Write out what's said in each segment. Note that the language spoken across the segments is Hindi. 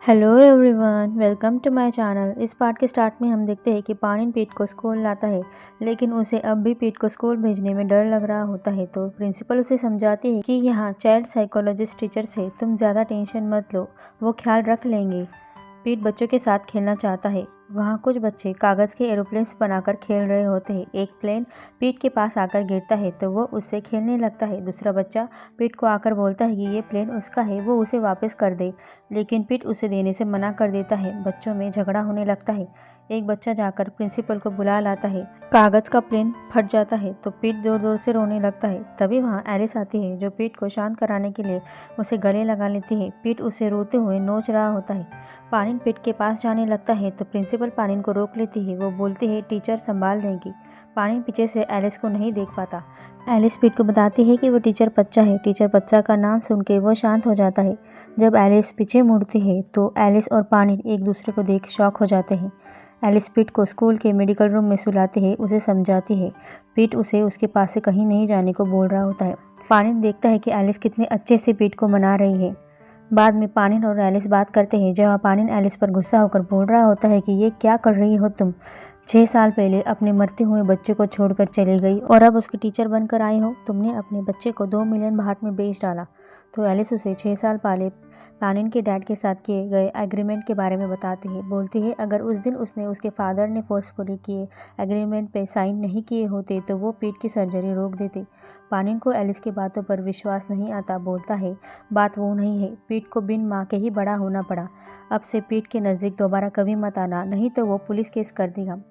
Hello everyone, welcome to my channel. इस पार्ट के स्टार्ट में हम देखते हैं कि पानिन पीट को स्कूल लाता है, लेकिन उसे अब भी पीट को स्कूल भेजने में डर लग रहा होता है। तो प्रिंसिपल उसे समझाती है कि यहाँ चाइल्ड साइकोलॉजिस्ट टीचर्स है, तुम ज़्यादा टेंशन मत लो, वो ख्याल रख लेंगे। पीट बच्चों के साथ खेलना चाहता है। वहाँ कुछ बच्चे कागज़ के एरोप्लेन्स बनाकर खेल रहे होते हैं। एक प्लेन पीट के पास आकर गिरता है तो वो उससे खेलने लगता है। दूसरा बच्चा पीट को आकर बोलता है कि ये प्लेन उसका है, वो उसे वापस कर दे, लेकिन पीट उसे देने से मना कर देता है। बच्चों में झगड़ा होने लगता है। एक बच्चा जाकर प्रिंसिपल को बुला लाता है। कागज़ का प्लेन फट जाता है तो पीट जोर जोर से रोने लगता है। तभी वहाँ एलिस आती है, जो पीट को शांत कराने के लिए उसे गले लगा लेती है। पीट उसे रोते हुए नोच रहा होता है। पानिन पीट के पास जाने लगता है तो प्रिंसिपल पानिन को रोक लेती है। वो बोलती है, टीचर संभाल लेंगी। पानिन पीछे से एलिस को नहीं देख पाता। एलिस पीट को बताती है कि वो टीचर बच्चा है। टीचर बच्चा का नाम सुन के वो शांत हो जाता है। जब एलिस पीछे मुड़ती है तो एलिस और पानिन एक दूसरे को देख शॉक हो जाते हैं। एलिस पीट को स्कूल के मेडिकल रूम में सुलाती है, उसे समझाती है। पीट उसे उसके पास से कहीं नहीं जाने को बोल रहा होता है। पानिन देखता है कि एलिस कितने अच्छे से पीट को मना रही है। बाद में पानिन और एलिस बात करते हैं, जहाँ पानिन एलिस पर गुस्सा होकर बोल रहा होता है कि ये क्या कर रही हो तुम। 6 साल पहले अपने मरते हुए बच्चे को छोड़कर चली गई और अब उसकी टीचर बनकर आई हो। तुमने अपने बच्चे को 2 मिलियन बाहर में बेच डाला। तो एलिस उसे 6 साल पहले पानिन के डैड के साथ किए गए एग्रीमेंट के बारे में बताती है। बोलती है, अगर उस दिन उसने उसके फादर ने फोर्सफुली किए एग्रीमेंट पे साइन नहीं किए होते तो वो पीट की सर्जरी रोक देते। पानिन को एलिस की बातों पर विश्वास नहीं आता। बोलता है, बात वो नहीं है, पीट को बिन माँ के ही बड़ा होना पड़ा। अब से पीट के नज़दीक दोबारा कभी मत आना, नहीं तो वो पुलिस केस कर देगा।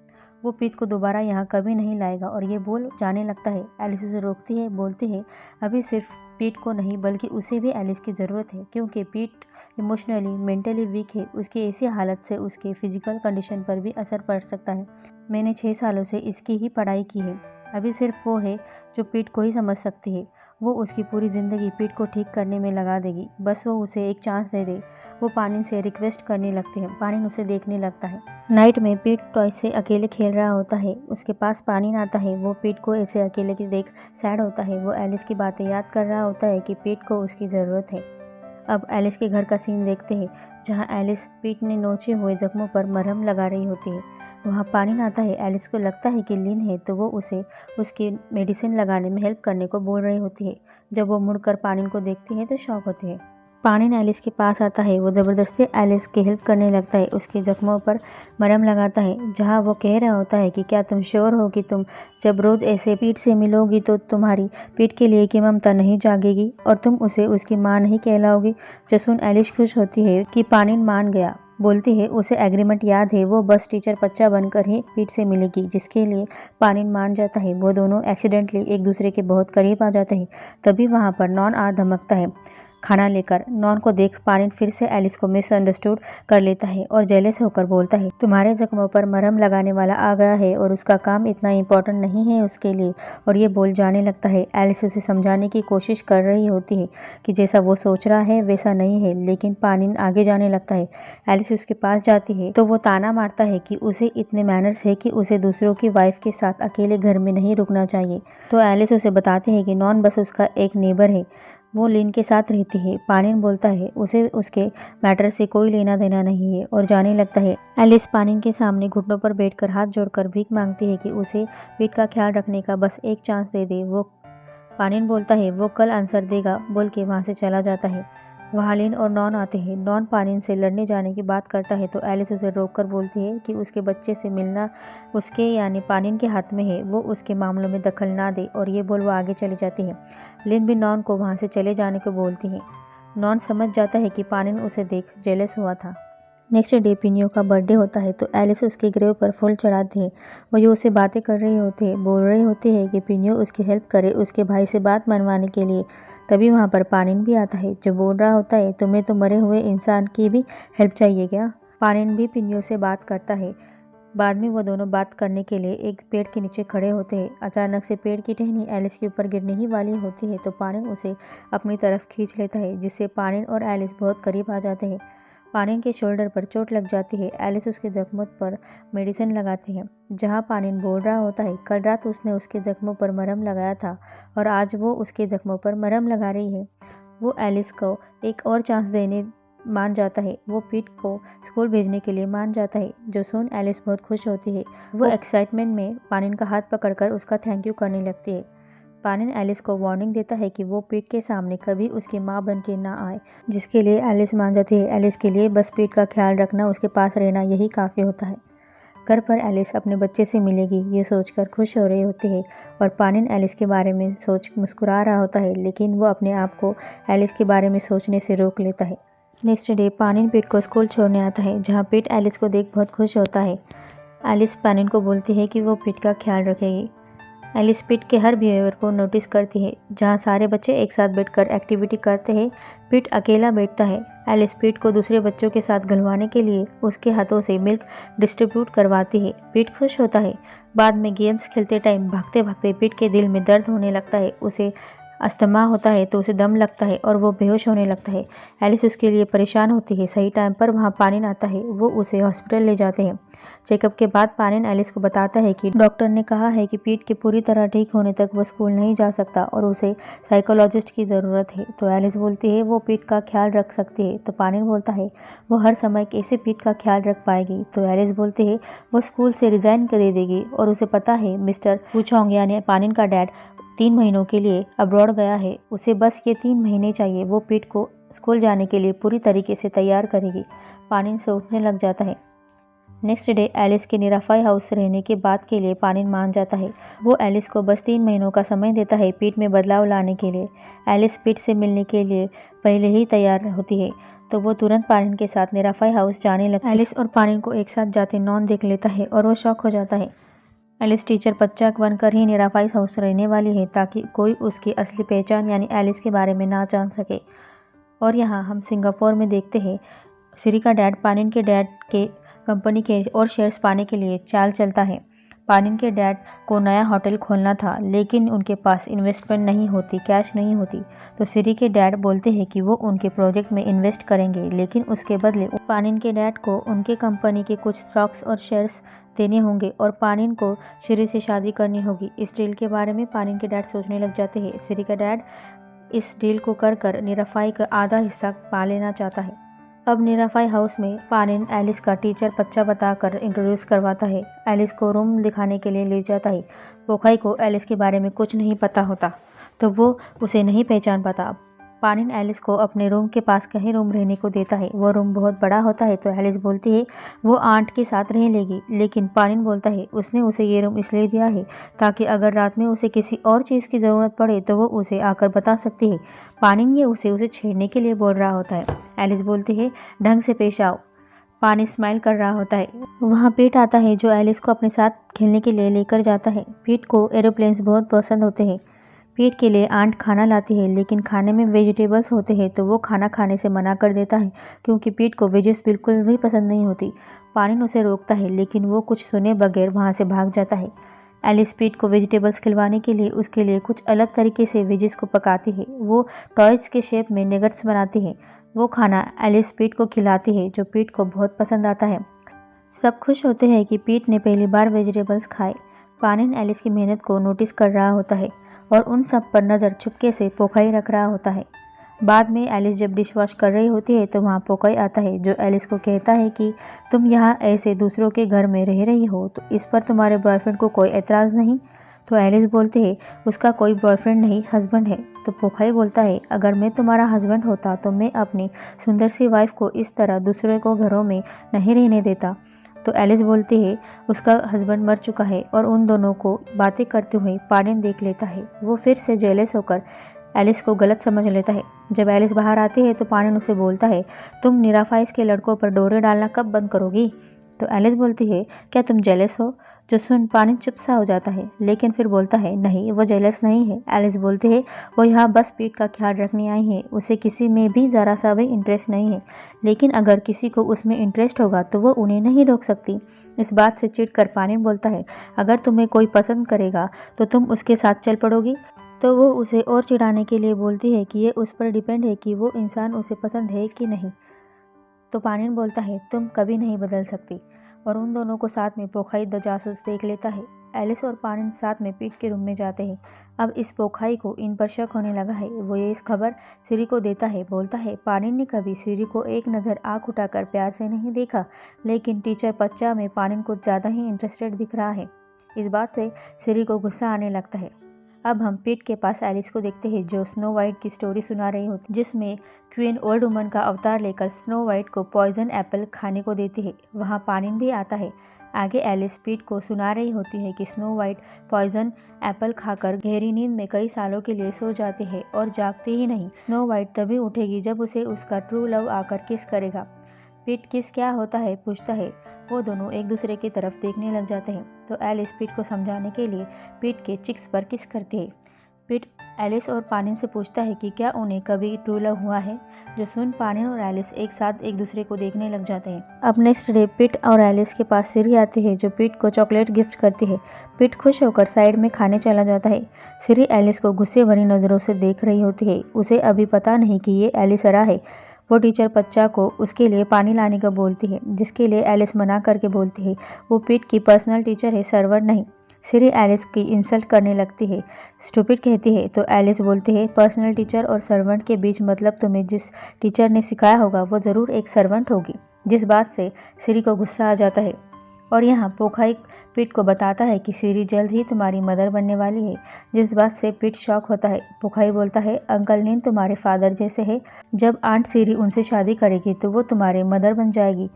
वो पीट को दोबारा यहाँ कभी नहीं लाएगा। और ये बोल जाने लगता है। एलिस उसे रोकती है, बोलती है, अभी सिर्फ पीट को नहीं बल्कि उसे भी एलिस की ज़रूरत है, क्योंकि पीट इमोशनली मेंटली वीक है। उसकी ऐसी हालत से उसके फिजिकल कंडीशन पर भी असर पड़ सकता है। मैंने 6 सालों से इसकी ही पढ़ाई की है। अभी सिर्फ वो है जो पीट को ही समझ सकती है। वो उसकी पूरी ज़िंदगी पीट को ठीक करने में लगा देगी, बस वो उसे एक चांस दे दे। वो पानिन से रिक्वेस्ट करने लगती है। पानिन उसे देखने लगता है। नाइट में पीट टॉय से अकेले खेल रहा होता है। उसके पास पानिन आता है। वो पीट को ऐसे अकेले की देख सैड होता है। वो एलिस की बातें याद कर रहा होता है कि पीट को उसकी ज़रूरत है। अब एलिस के घर का सीन देखते हैं, जहाँ एलिस पीट ने नोचे हुए जख्मों पर मरहम लगा रही होती है। वहाँ पानिन आता है। एलिस को लगता है कि लिन है तो वो उसे उसकी मेडिसिन लगाने में हेल्प करने को बोल रही होती है। जब वो मुड़कर पानिन को देखती है तो शॉक होती है। पानिन एलिस के पास आता है। वो ज़बरदस्ती एलिस की हेल्प करने लगता है। उसके जख्मों पर मरहम लगाता है, जहाँ वो कह रहा होता है कि क्या तुम श्योर हो कि तुम जब रोज़ ऐसे पीट से मिलोगी तो तुम्हारी पीट के लिए की ममता नहीं जागेगी और तुम उसे उसकी माँ नहीं कहलाओगी। जो सुन एलिस खुश होती है कि पानिन मान गया। बोलती है, उसे एग्रीमेंट याद है, वो बस टीचर बच्चा बनकर ही पीट से मिलेगी, जिसके लिए पानिन मान जाता है। वो दोनों एक्सीडेंटली एक दूसरे के बहुत करीब आ जाते हैं। तभी वहाँ पर नॉन आ धमकता है खाना लेकर। नॉन को देख पानिन फिर से एलिस को मिसअंडरस्टूड कर लेता है और जेलस होकर बोलता है, तुम्हारे जख्मों पर मरहम लगाने वाला आ गया है और उसका काम इतना इम्पोर्टेंट नहीं है उसके लिए। और ये बोल जाने लगता है। एलिस उसे समझाने की कोशिश कर रही होती है कि जैसा वो सोच रहा है वैसा नहीं है, लेकिन पानिन आगे जाने लगता है। एलिस उसके पास जाती है तो वो ताना मारता है कि उसे इतने मैनर्स है कि उसे दूसरों की वाइफ के साथ अकेले घर में नहीं रुकना चाहिए। तो एलिस उसे बताती है कि नॉन बस उसका एक नेबर है, वो लिन के साथ रहती है। पानिन बोलता है उसे उसके मैटर से कोई लेना देना नहीं है और जाने लगता है। एलिस पानिन के सामने घुटनों पर बैठकर हाथ जोड़कर भीख मांगती है कि उसे पीट का ख्याल रखने का बस एक चांस दे दे। वो पानिन बोलता है वो कल आंसर देगा, बोल के वहाँ से चला जाता है। वहाँ लिन और नॉन आते हैं। नॉन पानिन से लड़ने जाने की बात करता है तो एलिस उसे रोककर बोलती है कि उसके बच्चे से मिलना उसके यानी पानिन के हाथ में है, वो उसके मामलों में दखल ना दे। और ये बोल वो आगे चली जाती है। लिन भी नॉन को वहाँ से चले जाने को बोलती है। नॉन समझ जाता है कि पानिन उसे देख जेलस हुआ था। नेक्स्ट डे पिनियो का बर्थडे होता है तो एलिस उसके ग्रेव पर फूल चढ़ाती है। वो ये उससे बातें कर रही होती है, बोल रही होती है कि पिनियो उसकी हेल्प करे उसके भाई से बात मनवाने के लिए। तभी वहाँ पर पानिन भी आता है, जो बोल रहा होता है, तुम्हें तो मरे हुए इंसान की भी हेल्प चाहिए क्या। पानिन भी पिनियो से बात करता है। बाद में वो दोनों बात करने के लिए एक पेड़ के नीचे खड़े होते हैं। अचानक से पेड़ की टहनी एलिस के ऊपर गिरने ही वाली होती है तो पानिन उसे अपनी तरफ खींच लेता है, जिससे पानिन और एलिस बहुत करीब आ जाते हैं। पानिन के शोल्डर पर चोट लग जाती है। एलिस उसके जख्मों पर मेडिसिन लगाती है। जहाँ पानिन बोल रहा होता है, कल रात उसने उसके जख्मों पर मरहम लगाया था और आज वो उसके जख्मों पर मरहम लगा रही है। वो एलिस को एक और चांस देने मान जाता है। वो पीट को स्कूल भेजने के लिए मान जाता है, जो सुन एलिस बहुत खुश होती है। वो एक्साइटमेंट में पानिन का हाथ पकड़कर उसका थैंक यू करने लगती है। पानिन एलिस को वार्निंग देता है कि वो पीट के सामने कभी उसकी माँ बन के ना आए, जिसके लिए एलिस मान जाती है। एलिस के लिए बस पीट का ख्याल रखना, उसके पास रहना, यही काफ़ी होता है। घर पर एलिस अपने बच्चे से मिलेगी ये सोचकर खुश हो रही होती है और पानिन एलिस के बारे में सोच मुस्कुरा रहा होता है, लेकिन वो अपने आप को एलिस के बारे में सोचने से रोक लेता है। नेक्स्ट डे पानिन पीट को स्कूल छोड़ने आता है, जहाँ पीट एलिस को देख बहुत खुश होता है। एलिस पानिन को बोलती है कि वो पीट का ख्याल रखेगी। एलिस पीट के हर बिहेवियर को नोटिस करती है। जहाँ सारे बच्चे एक साथ बैठकर एक्टिविटी करते हैं, पीट अकेला बैठता है। एलिस पीट को दूसरे बच्चों के साथ घुलवाने के लिए उसके हाथों से मिल्क डिस्ट्रीब्यूट करवाती है। पीट खुश होता है। बाद में गेम्स खेलते टाइम भागते भागते पीट के दिल में दर्द होने लगता है। उसे अस्थमा होता है तो उसे दम लगता है और वो बेहोश होने लगता है। एलिस उसके लिए परेशान होती है। सही टाइम पर वहाँ पानिन आता है। वो उसे हॉस्पिटल ले जाते हैं। चेकअप के बाद पानिन एलिस को बताता है कि डॉक्टर ने कहा है कि पीट के पूरी तरह ठीक होने तक वो स्कूल नहीं जा सकता और उसे साइकोलॉजिस्ट की ज़रूरत है। तो एलिस बोलती है वो पीट का ख्याल रख सकती है। तो पानिन बोलता है वो हर समय कैसे पीट का ख्याल रख पाएगी। तो एलिस बोलती है वो स्कूल से रिज़ाइन कर दे देगी और उसे पता है मिस्टर वूचोंग यानी पानिन का डैड 3 महीनों के लिए अब्रॉड गया है। उसे बस ये 3 महीने चाहिए। वो पीट को स्कूल जाने के लिए पूरी तरीके से तैयार करेगी। पानिन सोचने लग जाता है। नेक्स्ट डे एलिस के निराफाई हाउस रहने के बाद के लिए पानिन मान जाता है। वो एलिस को बस 3 महीनों का समय देता है पीट में बदलाव लाने के लिए। एलिस पीट से मिलने के लिए पहले ही तैयार होती है, तो वो तुरंत पानिन के साथ निराफाई हाउस जाने लगती है। एलिस और पानिन को एक साथ जाते नॉन देख लेता है और वो शॉक हो जाता है। एलिस टीचर बच्चा बनकर ही निराफाई हाउस रहने वाली है ताकि कोई उसकी असली पहचान यानी एलिस के बारे में ना जान सके। और यहाँ हम सिंगापुर में देखते हैं सिरी का डैड पानिन के डैड के कंपनी के और शेयर्स पाने के लिए चाल चलता है। पानिन के डैड को नया होटल खोलना था, लेकिन उनके पास इन्वेस्टमेंट नहीं होती, कैश नहीं होती। तो सिरी के डैड बोलते हैं कि वो उनके प्रोजेक्ट में इन्वेस्ट करेंगे, लेकिन उसके बदले पानिन के डैड को उनके कंपनी के कुछ स्टॉक्स और शेयर्स देने होंगे और पानिन को सिरी से शादी करनी होगी। इस डील के बारे में पानिन के डैड सोचने लग जाते हैं। सिरी का डैड इस डील को कर निराफाई का आधा हिस्सा पा लेना चाहता है। अब निराफाई हाउस में पानिन एलिस का टीचर बच्चा बताकर इंट्रोड्यूस करवाता है। एलिस को रूम दिखाने के लिए ले जाता है। पोखाई को एलिस के बारे में कुछ नहीं पता होता, तो वो उसे नहीं पहचान पाता। पानिन एलिस को अपने रूम के पास कहीं रूम रहने को देता है। वो रूम बहुत बड़ा होता है, तो एलिस बोलती है वो आंट के साथ रह लेगी, लेकिन पानिन बोलता है उसने उसे ये रूम इसलिए दिया है ताकि अगर रात में उसे किसी और चीज़ की ज़रूरत पड़े तो वो उसे आकर बता सकती है। पानिन ये उसे छेड़ने के लिए बोल रहा होता है। एलिस बोलती है ढंग से पेश आओ। पानी स्माइल कर रहा होता है। वहाँ पीट आता है जो एलिस को अपने साथ खेलने के लिए लेकर जाता है। पीट को एरोप्लेन्स बहुत पसंद होते हैं। पीट के लिए आंट खाना लाती है, लेकिन खाने में वेजिटेबल्स होते हैं, तो वो खाना खाने से मना कर देता है क्योंकि पीट को वेजिस बिल्कुल भी पसंद नहीं होती। पानिन उसे रोकता है, लेकिन वो कुछ सुने बगैर वहाँ से भाग जाता है। एलिस पीट को वेजिटेबल्स खिलवाने के लिए उसके लिए कुछ अलग तरीके से वेजिस को पकाती है। वो टॉयज के शेप में नगेट्स बनाती है। वो खाना एलिस पीट को खिलाती है, जो पीट को बहुत पसंद आता है। सब खुश होते हैं कि पीट ने पहली बार वेजिटेबल्स खाए। पानिन एलिस की मेहनत को नोटिस कर रहा होता है और उन सब पर नज़र चुपके से पोखाई रख रहा होता है। बाद में एलिस जब डिश वॉश कर रही होती है तो वहाँ पोखाई आता है, जो एलिस को कहता है कि तुम यहाँ ऐसे दूसरों के घर में रह रही हो, तो इस पर तुम्हारे बॉयफ्रेंड को कोई एतराज़ नहीं। तो एलिस बोलती है उसका कोई बॉयफ्रेंड नहीं, हस्बैंड है। तो पोखाई बोलता है अगर मैं तुम्हारा हस्बैंड होता तो मैं अपनी सुंदर सी वाइफ को इस तरह दूसरे को घरों में नहीं रहने देता। तो एलिस बोलती है उसका हस्बैंड मर चुका है और उन दोनों को बातें करते हुए पानिन देख लेता है। वो फिर से जेलस होकर एलिस को गलत समझ लेता है। जब एलिस बाहर आती है तो पानिन उसे बोलता है तुम निराफाइस के लड़कों पर डोरे डालना कब बंद करोगी। तो एलिस बोलती है क्या तुम जेलस हो। जो सुन पानिन चुप सा हो जाता है, लेकिन फिर बोलता है नहीं वो जेलस नहीं है। एलिस बोलती है वो यहाँ बस पीट का ख्याल रखने आई है, उसे किसी में भी ज़रा सा भी इंटरेस्ट नहीं है, लेकिन अगर किसी को उसमें इंटरेस्ट होगा तो वो उन्हें नहीं रोक सकती। इस बात से चिढ़ कर पानिन बोलता है अगर तुम्हें कोई पसंद करेगा तो तुम उसके साथ चल पड़ोगी। तो वो उसे और चिढ़ाने के लिए बोलती है कि ये उस पर डिपेंड है कि वो इंसान उसे पसंद है कि नहीं। तो पानिन बोलता है तुम कभी नहीं बदल सकती। और उन दोनों को साथ में पोखाई द जासूस देख लेता है। एलिस और पानिन साथ में पीट के रूम में जाते हैं। अब इस पोखाई को इन पर शक होने लगा है। वो ये इस खबर सिरी को देता है। बोलता है पानिन ने कभी सिरी को एक नज़र आँख उठाकर प्यार से नहीं देखा, लेकिन टीचर पच्चा में पानिन को ज़्यादा ही इंटरेस्टेड दिख रहा है। इस बात से सिरी को गुस्सा आने लगता है। अब हम पीट के पास एलिस को देखते हैं, जो स्नो वाइट की स्टोरी सुना रही होती, जिसमें क्वीन ओल्ड वुमन का अवतार लेकर स्नो वाइट को पॉइजन एप्पल खाने को देती है। वहाँ पानिन भी आता है। आगे एलिस पीट को सुना रही होती है कि स्नो वाइट पॉइजन एप्पल खाकर गहरी नींद में कई सालों के लिए सो जाती है और जागती ही नहीं। स्नो वाइट तभी उठेगी जब उसे उसका ट्रू लव आकर किस करेगा। पीट किस क्या होता है पूछता है। वो दोनों एक दूसरे की तरफ देखने लग जाते हैं, तो एलिस पीट को समझाने के लिए पीट के चिक्स पर किस करती है। पीट एलिस और पानिन से पूछता है कि क्या उन्हें कभी ट्रू लव हुआ है, जो सुन पानिन और एलिस एक साथ एक दूसरे को देखने लग जाते हैं। अब नेक्स्ट डे पीट और एलिस के पास सिरी आती है, जो पीट को चॉकलेट गिफ्ट करती है। पीट खुश होकर साइड में खाने चला जाता है। सिरी एलिस को गुस्से भरी नज़रों से देख रही होती है। उसे अभी पता नहीं कि ये एलिसरा है। वो टीचर पच्चा को उसके लिए पानी लाने का बोलती है, जिसके लिए एलिस मना करके बोलती है वो पीट की पर्सनल टीचर है, सर्वर नहीं। सिरी एलिस की इंसल्ट करने लगती है। स्टूपिड कहती है तो एलिस बोलती है पर्सनल टीचर और सर्वेंट के बीच मतलब तुम्हें जिस टीचर ने सिखाया होगा वो ज़रूर एक सर्वेंट होगी। जिस बात से सिरी को गुस्सा आ जाता है और यहाँ पोखाई पीट को बताता है कि सिरी जल्द ही तुम्हारी मदर बनने वाली है। जिस बात से पीट शॉक होता है। पोखाई बोलता है अंकल नीन तुम्हारे फादर जैसे है। जब आंट सिरी उनसे शादी करेगी तो वो तुम्हारे मदर बन जाएगी,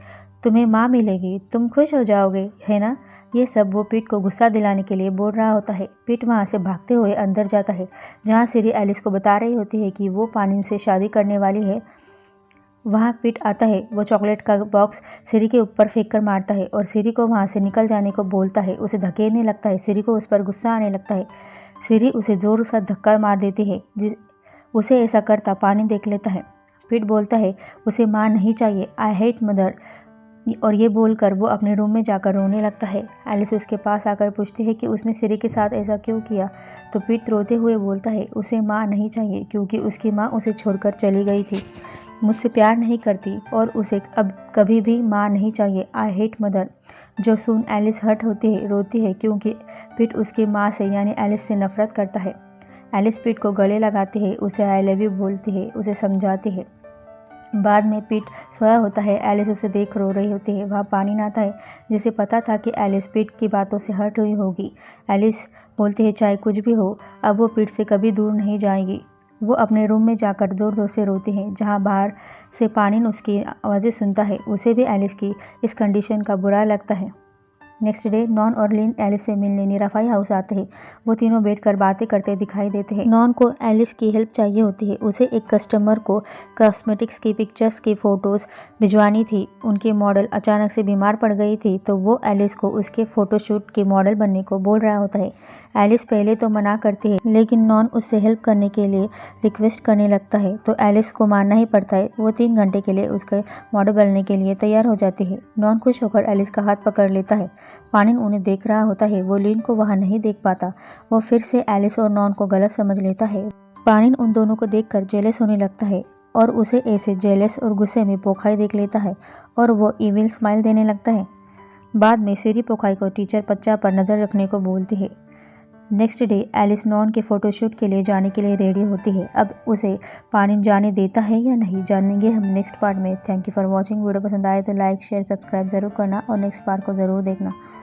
तुम्हें माँ मिलेगी, तुम खुश हो जाओगे, है ना। ये सब वो पीट को गुस्सा दिलाने के लिए बोल रहा होता है। पीट वहाँ से भागते हुए अंदर जाता है, जहाँ सिरी एलिस को बता रही होती है कि वो पानिन से शादी करने वाली है। वहाँ पीट आता है। वो चॉकलेट का बॉक्स सिरी के ऊपर फेंक कर मारता है और सिरी को वहाँ से निकल जाने को बोलता है। उसे धकेलने लगता है। सिरी को उस पर गुस्सा आने लगता है। सिरी उसे जोर से धक्का मार देती है। उसे ऐसा करता पानी देख लेता है। पीट बोलता है उसे माँ नहीं चाहिए, आई हेट मदर, और ये बोलकर वो अपने रूम में जाकर रोने लगता है। एलिस उसके पास आकर पूछती है कि उसने सिरी के साथ ऐसा क्यों किया, तो पीट रोते हुए बोलता है उसे माँ नहीं चाहिए क्योंकि उसकी माँ उसे छोड़कर चली गई थी, मुझसे प्यार नहीं करती और उसे अब कभी भी माँ नहीं चाहिए, आई हेट मदर। जो सुन एलिस हर्ट होती है, रोती है क्योंकि पीट उसकी माँ से यानी एलिस से नफरत करता है। एलिस पीट को गले लगाती है, उसे आई लव यू बोलती है, उसे समझाती है। बाद में पीट सोया होता है। एलिस उसे देख रो रही होती है। वहाँ पानी आता है, जिसे पता था कि एलिस पीट की बातों से हर्ट हुई होगी। एलिस बोलती है चाहे कुछ भी हो, अब वो पीट से कभी दूर नहीं जाएगी। वो अपने रूम में जाकर ज़ोर ज़ोर से रोती है, जहाँ बाहर से पानिन उसकी आवाज़ें सुनता है। उसे भी एलिस की इस कंडीशन का बुरा लगता है। नेक्स्ट डे नॉन और लिन एलिस से मिलने निराफाई हाउस आते हैं। वो तीनों बैठकर बातें करते दिखाई देते हैं। नॉन को एलिस की हेल्प चाहिए होती है। उसे एक कस्टमर को कॉस्मेटिक्स की पिक्चर्स की फ़ोटोज़ भिजवानी थी। उनकी मॉडल अचानक से बीमार पड़ गई थी, तो वो एलिस को उसके फ़ोटोशूट की मॉडल बनने को बोल रहा होता है। एलिस पहले तो मना करती है, लेकिन नॉन उससे हेल्प करने के लिए रिक्वेस्ट करने लगता है, तो एलिस को मानना ही पड़ता है। वो 3 घंटे के लिए उसके मॉडल बनने के लिए तैयार हो जाती है। नॉन खुश होकर एलिस का हाथ पकड़ लेता है। पानिन उन्हें देख रहा होता है। वो लिन को वहाँ नहीं देख पाता। वो फिर से एलिस और नॉन को गलत समझ लेता है। पानिन उन दोनों को देखकर जेलस होने लगता है और उसे ऐसे जेलस और गुस्से में पोखाई देख लेता है और वो इविल स्माइल देने लगता है। बाद में सिरी पोखाई को टीचर पच्चा पर नज़र रखने को बोलती है। नेक्स्ट डे एलिस नॉन के फ़ोटोशूट के लिए जाने के लिए रेडी होती है। अब उसे पानिन जाने देता है या नहीं, जानेंगे हम नेक्स्ट पार्ट में। Thank you for watching. Video पसंद आए तो लाइक शेयर सब्सक्राइब ज़रूर करना और नेक्स्ट पार्ट को ज़रूर देखना।